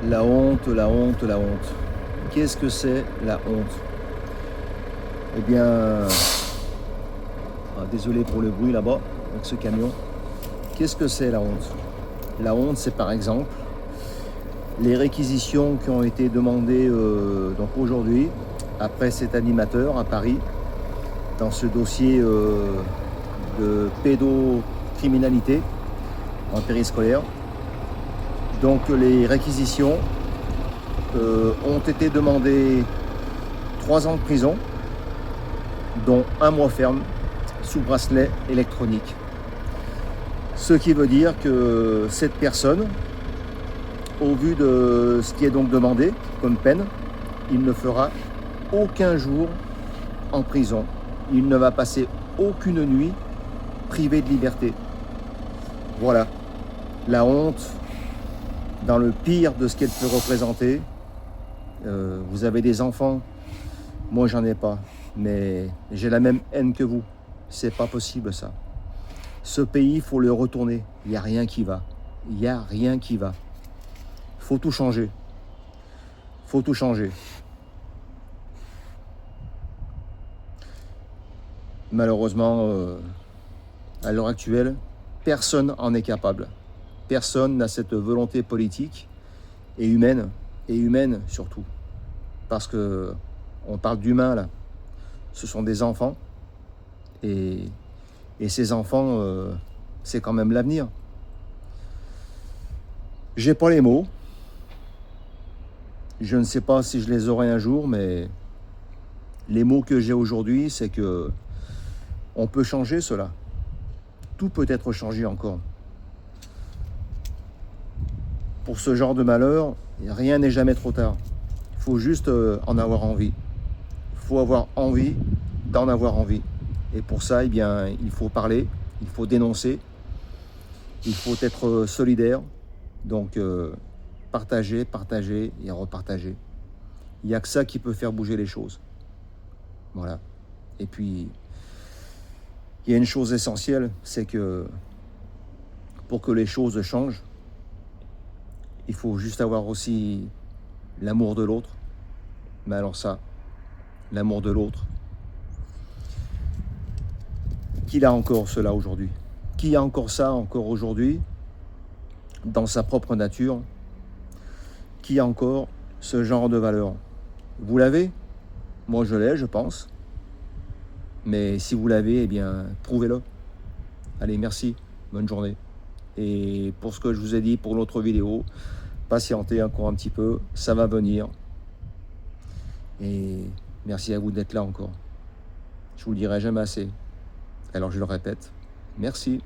La honte, la honte, la honte. Qu'est-ce que c'est la honte? Eh bien, désolé pour le bruit là-bas, avec ce camion. Qu'est-ce que c'est la honte? La honte, c'est par exemple les réquisitions qui ont été demandées donc aujourd'hui, après cet animateur à Paris, dans ce dossier de pédocriminalité en périscolaire. Donc les réquisitions ont été demandées 3 ans de prison, dont 1 mois ferme, sous bracelet électronique. Ce qui veut dire que cette personne, au vu de ce qui est donc demandé comme peine, il ne fera aucun jour en prison. Il ne va passer aucune nuit privé de liberté. Voilà, la honte dans le pire de ce qu'elle peut représenter. Vous avez des enfants, moi j'en ai pas, mais j'ai la même haine que vous. C'est pas possible ça. Ce pays, il faut le retourner. Il n'y a rien qui va. Il n'y a rien qui va. Faut tout changer. Faut tout changer. Malheureusement, à l'heure actuelle, personne n'en est capable. Personne n'a cette volonté politique et humaine surtout. Parce que on parle d'humains là. Ce sont des enfants. Et ces enfants, c'est quand même l'avenir. J'ai pas les mots. Je ne sais pas si je les aurai un jour, mais les mots que j'ai aujourd'hui, c'est que on peut changer cela. Tout peut être changé encore. Pour ce genre de malheur, rien n'est jamais trop tard. Il faut juste en avoir envie. Il faut avoir envie d'en avoir envie. Et pour ça, eh bien, il faut parler, il faut dénoncer, il faut être solidaire. Donc, partager, partager et repartager. Il n'y a que ça qui peut faire bouger les choses. Voilà. Et puis, il y a une chose essentielle, c'est que pour que les choses changent, il faut juste avoir aussi l'amour de l'autre. Mais alors ça, l'amour de l'autre, qui a encore cela aujourd'hui? Qui a encore ça encore aujourd'hui dans sa propre nature? Qui a encore ce genre de valeur? Vous l'avez? Moi je l'ai, je pense. Mais si vous l'avez, eh bien, prouvez-le. Allez, merci. Bonne journée. Et pour ce que je vous ai dit pour l'autre vidéo, patientez encore un petit peu, ça va venir. Et merci à vous d'être là encore. Je vous le dirai jamais assez. Alors je le répète, merci.